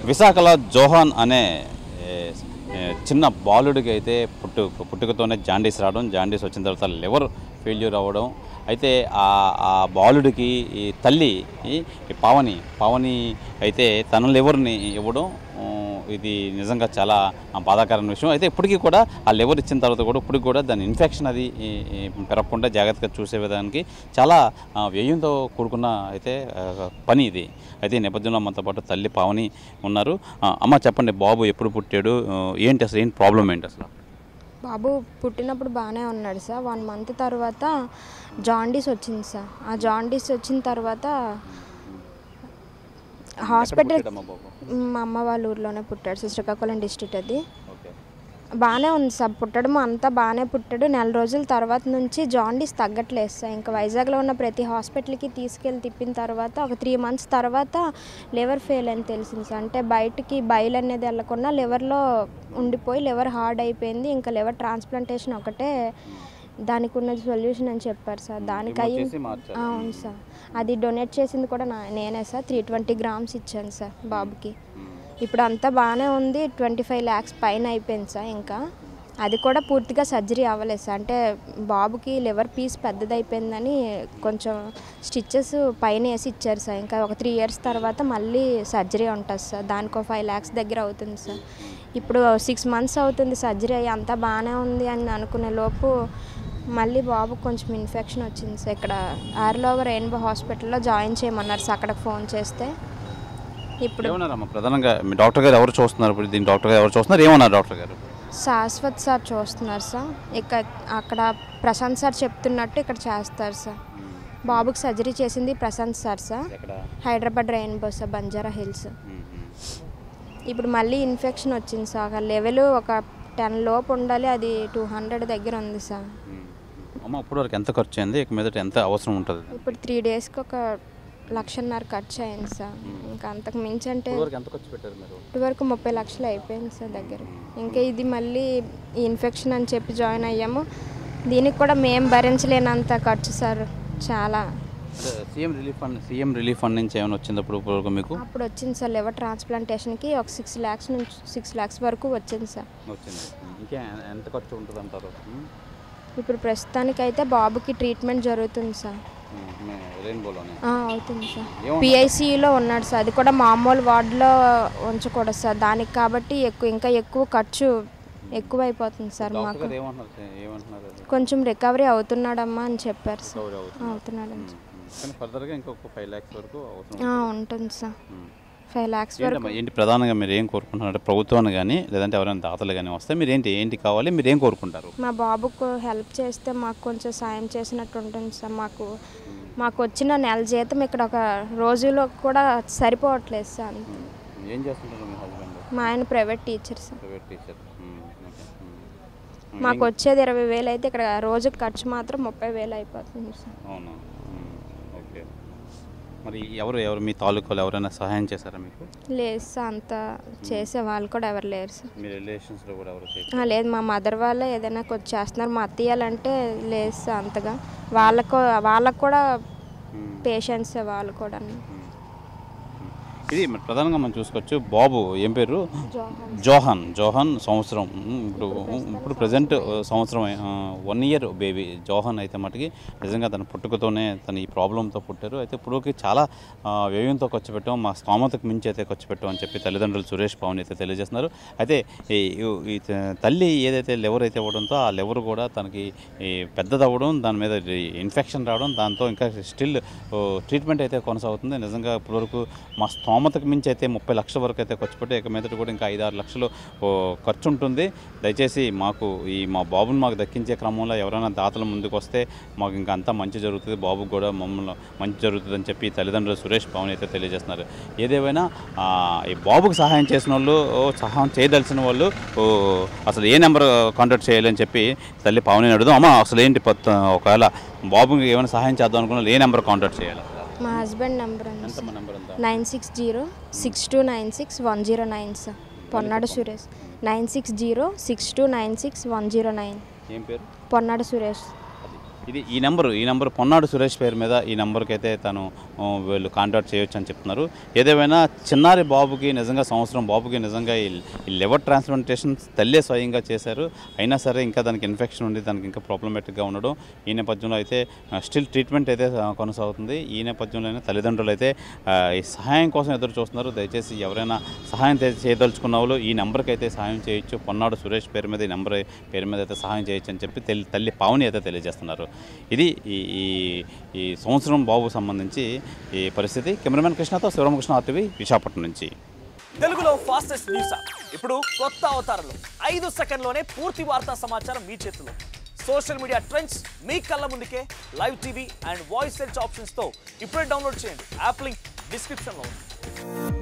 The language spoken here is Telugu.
విశాఖలో జోహాన్ అనే చిన్న బాలుడికి అయితే పుట్టుకతోనే జాండీస్ రావడం, జాండీస్ వచ్చిన తర్వాత లివర్ ఫెయిల్యూర్ అవ్వడం. అయితే ఆ బాలుడికి ఈ తల్లి పావని అయితే తన లివర్ని ఇవ్వడం ఇది నిజంగా చాలా బాధాకరమైన విషయం. అయితే ఇప్పటికీ కూడా ఆ లివర్ ఇచ్చిన తర్వాత కూడా ఇప్పటికి కూడా దాని ఇన్ఫెక్షన్ అది పెరగకుండా జాగ్రత్తగా చూసే విధానికి చాలా వ్యయంతో కూడుకున్న అయితే పని ఇది. అయితే ఈ నేపథ్యంలో మనతో పాటు తల్లి పావని ఉన్నారు. అమ్మ చెప్పండి, బాబు ఎప్పుడు పుట్టాడు, ఏంటి అసలు ఏంటి ప్రాబ్లం ఏంటి అసలు? బాబు పుట్టినప్పుడు బాగానే ఉన్నాడు సార్. 1 మంత్ తర్వాత జాండీస్ వచ్చింది సార్. ఆ జాండీస్ వచ్చిన తర్వాత హాస్పిటల్ మా అమ్మ వాళ్ళ ఊర్లోనే పుట్టాడు సార్, శ్రీకాకుళం డిస్ట్రిక్ట్. అది బాగానే ఉంది సార్, పుట్టడం అంతా బాగానే పుట్టాడు. 4 రోజుల తర్వాత నుంచి జాండీస్ తగ్గట్లేదు సార్. ఇంకా వైజాగ్లో ఉన్న ప్రతి హాస్పిటల్కి తీసుకెళ్ళి తిప్పిన తర్వాత ఒక 3 మంత్స్ తర్వాత లివర్ ఫెయిల్ అని తెలిసింది సార్. అంటే బయటికి బయలు అనేది వెళ్ళకుండా లివర్లో ఉండిపోయి లివర్ హార్డ్ అయిపోయింది. ఇంకా లివర్ ట్రాన్స్ప్లాంటేషన్ ఒకటే దానికి ఉన్న సొల్యూషన్ అని చెప్పారు సార్. దానికి అవును సార్, అది డొనేట్ చేసింది కూడా నేనే సార్. 320 grams ఇచ్చాను సార్ బాబుకి. ఇప్పుడు అంతా బాగానే ఉంది. 25 lakhs పైన అయిపోయింది సార్. ఇంకా అది కూడా పూర్తిగా సర్జరీ అవ్వలేదు సార్. అంటే బాబుకి లివర్ పీస్ పెద్దదైపోయిందని కొంచెం స్టిచ్చెస్ పైన వేసి ఇచ్చారు సార్. ఇంకా ఒక 3 years తర్వాత మళ్ళీ సర్జరీ ఉంటుంది సార్. దానికి 5 lakhs దగ్గర అవుతుంది సార్. ఇప్పుడు 6 months అవుతుంది సర్జరీ అయ్యి. అంతా బాగానే ఉంది అని అనుకునే లోపు మళ్ళీ బాబుకు కొంచెం ఇన్ఫెక్షన్ వచ్చింది సార్. ఇక్కడ ఆర్లోవ రెయిన్బో హాస్పిటల్లో జాయిన్ చేయమన్నారు సార్. అక్కడికి ఫోన్ చేస్తే ఇప్పుడు ప్రధానంగా మీ డాక్టర్ గారు ఎవరు చూస్తున్నారు? ఇప్పుడు దీని డాక్టర్ గారు ఎవరు చూస్తున్నారు, ఏమన్నారు డాక్టర్ గారు? శాశ్వత్ సార్ చూస్తున్నారు సార్. అక్కడ ప్రశాంత్ సార్ చెప్తున్నట్టు ఇక్కడ చేస్తారు సార్. బాబుకి సర్జరీ చేసింది Prashanth sir Hyderabad Rainbow sir, Banjara Hills. ఇప్పుడు మళ్ళీ ఇన్ఫెక్షన్ వచ్చింది సార్. లెవెల్ ఒక 10 లోపు ఉండాలి, అది 200 దగ్గర ఉంది సార్. అమ్మ ఇప్పుడు వరకు ఎంత ఖర్చు అయింది, ఇక మీదట ఎంత అవసరం ఉంటుంది? ఇప్పుడు 3 daysకి ఒక 1,50,000 ఖర్చు అయింది సార్. ఇంకా అంతకు మించి అంటే ఇటువరకు 30 లక్షలు అయిపోయింది సార్ దగ్గర. ఇంకా ఇది మళ్ళీ ఇన్ఫెక్షన్ అని చెప్పి జాయిన్ అయ్యాము. దీనికి కూడా మేము భరించలేనంత ఖర్చు సార్ చాలా. సీఎం రిలీఫ్ ఫండ్ నుంచి ఏమైనా వచ్చింది అప్పుడు మీకు? అప్పుడు వచ్చింది సార్. లివర్ ట్రాన్స్ప్లాంటేషన్కి ఒక 6 lakhs నుంచి 6 lakhs వరకు వచ్చింది సార్. ఇంకా ఎంత ఖర్చు ఉంటుంది అంటారు? ఇప్పుడు ప్రస్తుతానికైతే బాబుకి ట్రీట్మెంట్ జరుగుతుంది సార్. అవుతుంది సార్. పిఐసియులో ఉన్నాడు సార్. అది కూడా మామూలు వార్డులో ఉంచకూడదు సార్. దానికి కాబట్టి ఇంకా ఎక్కువ ఖర్చు ఎక్కువ అయిపోతుంది సార్. మాకు కొంచెం రికవరీ అవుతున్నాడమ్మా అని చెప్పారు సార్. అవుతున్నాడని ఉంటుంది సార్. 5 lakhs వరకు. ఏంటి ప్రధానంగా మీరు ఏం కోరుకుంటున్నారు? ప్రభుత్వాన్ని కానీ లేదంటే ఎవరైనా దాతలు కానీ వస్తే మీరు ఏంటి కావాలి, మీరు ఏం కోరుకుంటారు? మా బాబుకు హెల్ప్ చేస్తే మాకు కొంచెం సాయం చేసినట్టు ఉంటుంది సార్. మాకు వచ్చిన నెల జీతం ఇక్కడ ఒక రోజులో కూడా సరిపోవట్లేదు సార్. ఏం చేస్తుంటారు మీ హస్బెండ్? మా ఆయన ప్రైవేట్ టీచర్ సార్. మాకు వచ్చేది 20,000 అయితే ఇక్కడ రోజుకి ఖర్చు మాత్రం 30,000 అయిపోతుంది సార్. అవునా? ఓకే. మరి ఎవరు మీ తాలూకాలో ఎవరైనా సహాయం చేశారా మీకు? లేదు సార్, అంత చేసే వాళ్ళు కూడా ఎవరు లేరు సార్. మీ రిలేషన్స్లో కూడా ఎవరు? లేదు, మా మదర్ వాళ్ళే ఏదైనా కొంచెం చేస్తున్నారు. మా అత్తయ్యాలంటే లేదు సార్ అంతగా. వాళ్ళకు కూడా పేషెంట్సే వాళ్ళు కూడా. ఇది ప్రధానంగా మనం చూసుకోవచ్చు. బాబు ఏం పేరు? జోహాన్. సంవత్సరం ఇప్పుడు ప్రజెంట్ సంవత్సరం 1 year బేబీ జోహాన్. అయితే మటుకి నిజంగా తన పుట్టుకతోనే తను ఈ ప్రాబ్లంతో పుట్టారు. అయితే ఇప్పుడుకి చాలా వ్యయంతో ఖర్చు పెట్టాం, మా స్తోమతకు మించి అయితే ఖర్చు పెట్టాం అని చెప్పి తల్లిదండ్రులు సురేష్ పవన్ అయితే తెలియజేస్తున్నారు. అయితే ఈ తల్లి ఏదైతే లివర్ అయితే ఇవ్వడంతో ఆ లివర్ కూడా తనకి పెద్దదవ్వడం, దాని మీద ఇన్ఫెక్షన్ రావడం, దాంతో ఇంకా స్టిల్ ట్రీట్మెంట్ అయితే కొనసాగుతుంది. నిజంగా ఇప్పటివరకు మా స్తోమతకు మించి అయితే 30 లక్షల వరకు అయితే ఖర్చు పెట్టి ఇక మీదట కూడా ఇంకా 5-6 లక్షలు ఖర్చు ఉంటుంది. దయచేసి మా బాబుని మాకు దక్కించే క్రమంలో ఎవరైనా దాతలు ముందుకు వస్తే మాకు ఇంకా అంతా మంచి జరుగుతుంది, బాబుకు కూడా మమ్మల్ని మంచి జరుగుతుంది అని చెప్పి తల్లిదండ్రులు సురేష్ పవన్ అయితే తెలియజేస్తున్నారు. ఏదేమైనా ఈ బాబుకు సహాయం చేసిన వాళ్ళు, సహాయం చేయదలిసిన వాళ్ళు అసలు ఏ నెంబర్ కాంటాక్ట్ చేయాలని చెప్పి తల్లి పవన్ అడుగుదాం. అమ్మ అసలు ఏంటి ఒకవేళ బాబుకి ఏమైనా సహాయం చేద్దాం అనుకున్నా ఏ నెంబర్ కాంటాక్ట్ చేయాలి? మా husband number 9606296109 sir. Ponnadu Suresh. 9606296109. ఏం పేరు? పొన్నాడు సురేష్. ఇది ఈ నెంబర్ పొన్నాడు సురేష్ పేరు మీద ఈ నెంబర్కి అయితే తను వీళ్ళు కాంటాక్ట్ చేయొచ్చు అని చెప్తున్నారు. ఏదేమైనా చిన్నారి బాబుకి నిజంగా సంవత్సరం బాబుకి నిజంగా ఈ లివర్ ట్రాన్స్ప్లాంటేషన్ తల్లే స్వయంగా చేశారు. అయినా సరే ఇంకా దానికి ఇన్ఫెక్షన్ ఉండి దానికి ఇంకా ప్రాబ్లమేటిక్గా ఉండడం, ఈ నేపథ్యంలో అయితే స్టిల్ ట్రీట్మెంట్ అయితే కొనసాగుతుంది. ఈ నేపథ్యంలోనే తల్లిదండ్రులు అయితే ఈ సహాయం కోసం ఎదురు చూస్తున్నారు. దయచేసి ఎవరైనా సహాయం చేయదలుచుకున్న వాళ్ళు ఈ నెంబర్కి అయితే సహాయం చేయొచ్చు. పొన్నాడు సురేష్ పేరు మీద ఈ నెంబర్ పేరు మీద అయితే సహాయం చేయొచ్చు అని చెప్పి తల్లి పావని అయితే తెలియజేస్తున్నారు. ఇది ఈ సంవత్సరం బాబుకు సంబంధించి ఈ పరిస్థితి. కెమెరామెన్ కృష్ణతో శివరామకృష్ణ, RTV, విశాఖపట్నం నుంచి. తెలుగులో ఫాస్టెస్ట్ న్యూస్ యాప్ ఇప్పుడు కొత్త అవతారంలో 5 సెకండ్లోనే పూర్తి వార్తా సమాచారం మీ చేతిలో. సోషల్ మీడియా ట్రెండ్స్ మీ కళ్ళ ముందుకే live TV and voice search ఆప్షన్స్తో ఇప్పుడే డౌన్లోడ్ చేయండి. యాప్ లింక్ డిస్క్రిప్షన్లో ఉంది.